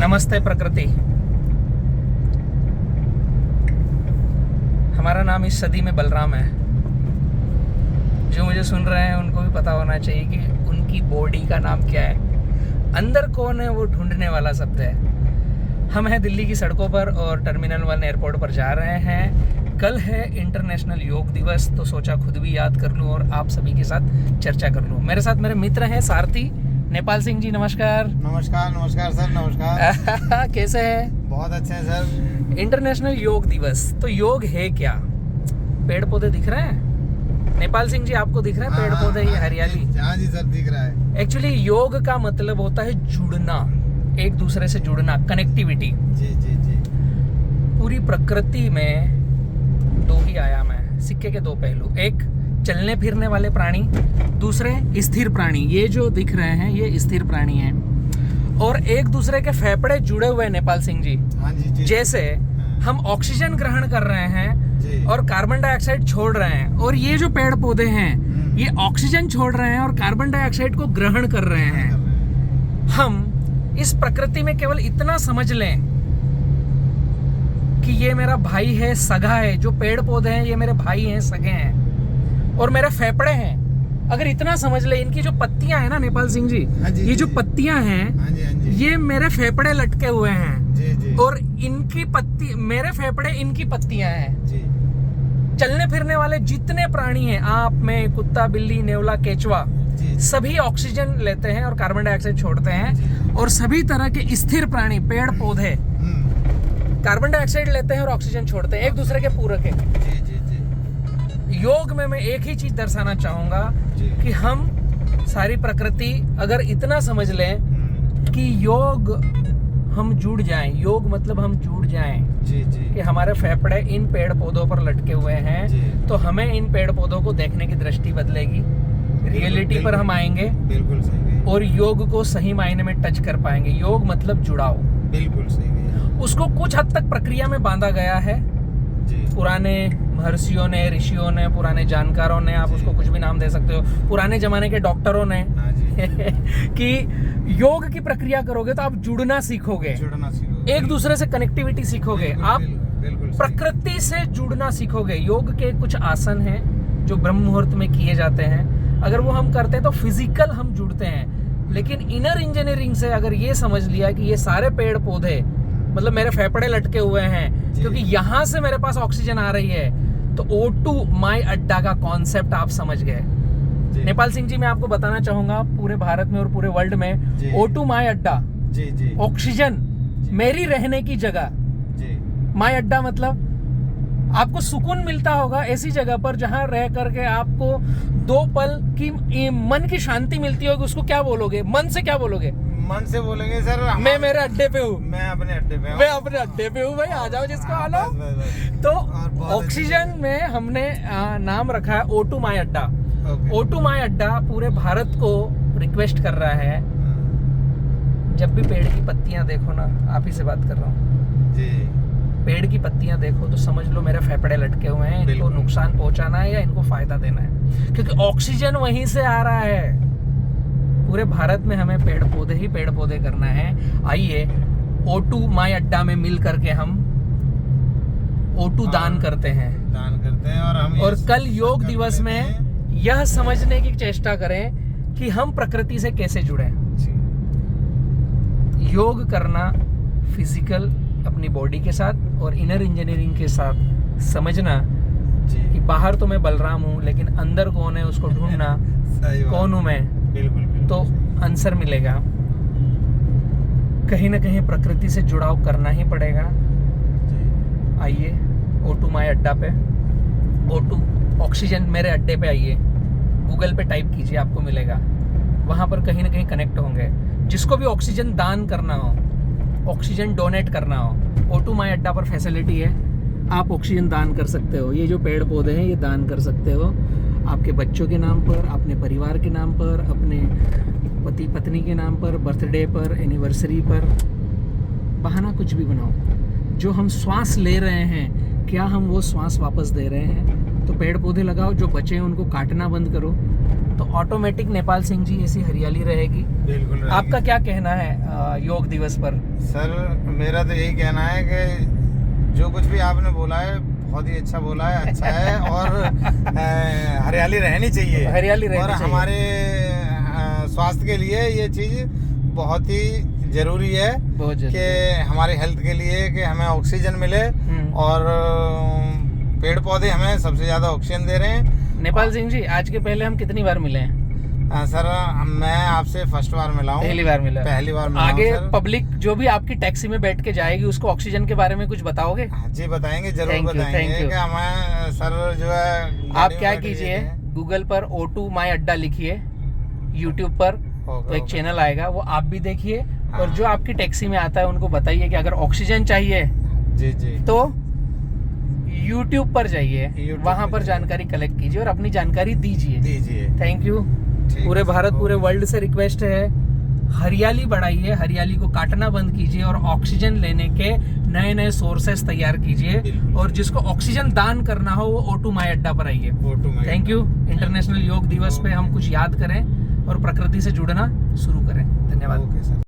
नमस्ते प्रकृति। हमारा नाम इस सदी में बलराम है। जो मुझे सुन रहे हैं उनको भी पता होना चाहिए कि उनकी बॉडी का नाम क्या है। अंदर कौन है वो ढूंढने वाला शब्द है। हम हैं दिल्ली की सड़कों पर और टर्मिनल 1 एयरपोर्ट पर जा रहे हैं। कल है इंटरनेशनल योग दिवस, तो सोचा खुद भी याद कर लूँ और आप सभी के साथ चर्चा कर लूँ। मेरे साथ मेरे मित्र हैं सारथी नेपाल सिंह जी। नमस्कार। नमस्कार सर। नमस्कार। कैसे हैं? बहुत अच्छे हैं सर। इंटरनेशनल योग दिवस, तो योग है क्या? पेड़ पौधे दिख रहे हैं नेपाल सिंह जी? आपको दिख रहे हैं पेड़ पौधे, ये हरियाली? हाँ जी सर, दिख रहा है। एक्चुअली योग का मतलब होता है जुड़ना, एक दूसरे से जुड़ना, कनेक्टिविटी। जी जी जी। पूरी प्रकृति में दो ही आयाम है, सिक्के के दो पहलू। एक चलने फिरने वाले प्राणी, दूसरे स्थिर प्राणी। ये जो दिख रहे हैं ये स्थिर प्राणी हैं और एक दूसरे के फेफड़े जुड़े हुए हैं नेपाल सिंह जी। हाँ जी जी। जैसे हम ऑक्सीजन ग्रहण कर रहे हैं जी। और कार्बन डाइऑक्साइड छोड़ रहे हैं, और ये जो पेड़ पौधे हैं ये ऑक्सीजन छोड़ रहे हैं और कार्बन डाइऑक्साइड को ग्रहण कर रहे हैं। हम इस प्रकृति में केवल इतना समझ लें कि ये मेरा भाई है, सगा है। जो पेड़ पौधे हैं ये मेरे भाई हैं, सगे हैं और मेरे फेफड़े हैं। अगर इतना समझ ले, इनकी जो पत्तियां हैं ना नेपाल सिंह जी, ये जो पत्तियां हैं ये मेरे फेफड़े लटके हुए हैं। जी जी। और इनकी पत्ती, मेरे फेफड़े इनकी पत्तियां हैं। जी। चलने फिरने वाले जितने प्राणी हैं, आप, मैं, कुत्ता, बिल्ली, नेवला, केचवा, सभी ऑक्सीजन लेते हैं और कार्बन डाइऑक्साइड छोड़ते हैं। और सभी तरह के स्थिर प्राणी, पेड़ पौधे, कार्बन डाइऑक्साइड लेते हैं और ऑक्सीजन छोड़ते हैं, एक दूसरे के पूरक है। जी जी जी। योग में मैं एक ही चीज दर्शाना चाहूंगा कि हम सारी प्रकृति अगर इतना समझ लें कि योग हम जुड़ जाएं, योग मतलब हम जुड़ जाएं। जी जी। कि हमारे फेफड़े इन पेड़ पौधों पर लटके हुए हैं, तो हमें इन पेड़ पौधों को देखने की दृष्टि बदलेगी, रियलिटी पर हम आएंगे। बिल्कुल सही। और योग को सही मायने में टच कर पाएंगे। योग मतलब जुड़ाव। बिल्कुल सही। उसको कुछ हद तक प्रक्रिया में बांधा गया है। जी। पुराने महर्षियों ने, ऋषियों ने, पुराने जानकारों ने, आप उसको कुछ भी नाम दे सकते हो, पुराने जमाने के डॉक्टरों ने हाँ जी। कि योग की प्रक्रिया करोगे तो आप जुड़ना सीखोगे, एक दूसरे से कनेक्टिविटी सीखोगे, आप प्रकृति से जुड़ना सीखोगे। योग के कुछ आसन हैं जो ब्रह्म मुहूर्त में किए जाते हैं। अगर वो हम करते हैं तो फिजिकल हम जुड़ते हैं। लेकिन इनर इंजीनियरिंग से अगर ये समझ लिया कि ये सारे पेड़ पौधे मतलब मेरे फेफड़े लटके हुए हैं, क्योंकि यहाँ से मेरे पास ऑक्सीजन आ रही है, तो O2 माई अड्डा का कॉन्सेप्ट आप समझ गए। नेपाल सिंह जी, मैं आपको बताना चाहूंगा पूरे भारत में और पूरे वर्ल्ड में O2 माई अड्डा, ऑक्सीजन मेरी रहने की जगह। माई अड्डा मतलब आपको सुकून मिलता होगा ऐसी जगह पर जहां रह करके आपको 2 पल की मन की शांति मिलती होगी। उसको क्या बोलोगे? मन से क्या बोलोगे? मन से बोलेंगे सर मैं मेरे अड्डे पे हूँ, मैं अपने अड्डे पे हूँ, मैं अपने अड्डे पे हूँ। भाई आ जाओ जिसको आ लो। तो ऑक्सीजन में हमने नाम रखा है O2 माई अड्डा। O2 माई अड्डा पूरे भारत को रिक्वेस्ट कर रहा है। जब भी पेड़ की पत्तियां देखो ना, आप ही से बात कर रहा हूँ जी, पेड़ की पत्तियां देखो तो समझ लो मेरे फेफड़े लटके हुए हैं, इनको नुकसान पहुंचाना है या इनको फायदा देना है, क्योंकि ऑक्सीजन वहीं से आ रहा है। पूरे भारत में हमें पेड़ पौधे ही पेड़ पौधे करना है। आइए O2 माई अड्डा में मिल करके हम O2 दान करते हैं और कल योग दिवस में यह समझने की चेष्टा करें कि हम प्रकृति से कैसे जुड़े। योग करना फिजिकल अपनी बॉडी के साथ और इनर इंजीनियरिंग के साथ समझना कि बाहर तो मैं बलराम हूँ लेकिन अंदर कौन है उसको ढूंढना, कौन हूँ मैं, तो आंसर मिलेगा। कहीं ना कहीं प्रकृति से जुड़ाव करना ही पड़ेगा। आइए O2 माई अड्डा पे, O2 ऑक्सीजन मेरे अड्डे पे आइए, गूगल पे टाइप कीजिए, आपको मिलेगा। वहां पर कहीं ना कहीं कनेक्ट होंगे। जिसको भी ऑक्सीजन दान करना हो, ऑक्सीजन डोनेट करना हो, O2 माई अड्डा पर फैसिलिटी है। आप ऑक्सीजन दान कर सकते हो। ये जो पेड़ पौधे हैं ये दान कर सकते हो आपके बच्चों के नाम पर, अपने परिवार के नाम पर, अपने पति पत्नी के नाम पर, बर्थडे पर, एनिवर्सरी पर, बहाना कुछ भी बनाओ। जो हम श्वास ले रहे हैं, क्या हम वो श्वास वापस दे रहे हैं? तो पेड़ पौधे लगाओ, जो बचे हैं उनको काटना बंद करो, तो तो ऑटोमेटिक नेपाल सिंह जी ऐसी हरियाली रहेगी। बिल्कुल रहेगी। आपका क्या कहना है योग दिवस पर? सर मेरा तो यही कहना है कि जो कुछ भी आपने बोला है बहुत ही अच्छा बोला है, अच्छा है। और हरियाली रहनी चाहिए, हरियाली रहनी और चाहिए। हमारे स्वास्थ्य के लिए ये चीज बहुत ही जरूरी है बहुत जरूरी कि हमारी हेल्थ के लिए, कि हमें ऑक्सीजन मिले। और पेड़ पौधे हमें सबसे ज्यादा ऑक्सीजन दे रहे हैं। नेपाल सिंह जी, आज के पहले हम कितनी बार मिले हैं? सर मैं आपसे फर्स्ट बार मिला हूँ। पहली बार मिला। पहली बार मिला आगे हूँ, सर। पब्लिक जो भी आपकी टैक्सी में बैठ के जाएगी उसको ऑक्सीजन के बारे में कुछ बताओगे? हाँ जी, बताएंगे, जरूर Thank you, बताएंगे thank you। कि हमें सर जो है आप क्या कीजिए, गूगल पर O2 माई अड्डा लिखिए, यूट्यूब पर तो एक चैनल आएगा, वो आप भी देखिए। और जो आपकी टैक्सी में आता है उनको बताइए कि अगर ऑक्सीजन चाहिए जी जी तो यूट्यूब पर जाइए, YouTube वहां पे पर जाइए। जानकारी कलेक्ट कीजिए और अपनी जानकारी दीजिए। दीजिए। Thank you. ठीक पूरे है, भारत, पूरे ओके। वर्ल्ड से रिक्वेस्ट है, हरियाली बढ़ाइए, हरियाली को काटना बंद कीजिए और ऑक्सीजन लेने के नए नए सोर्सेस तैयार कीजिए। बिल्कुल। और जिसको ऑक्सीजन दान करना हो वो O2 माई अड्डा पर आइए। O2 my thank you. International योग दिवस पे हम कुछ याद करें और प्रकृति से जुड़ना शुरू करें। धन्यवाद। Okay sir.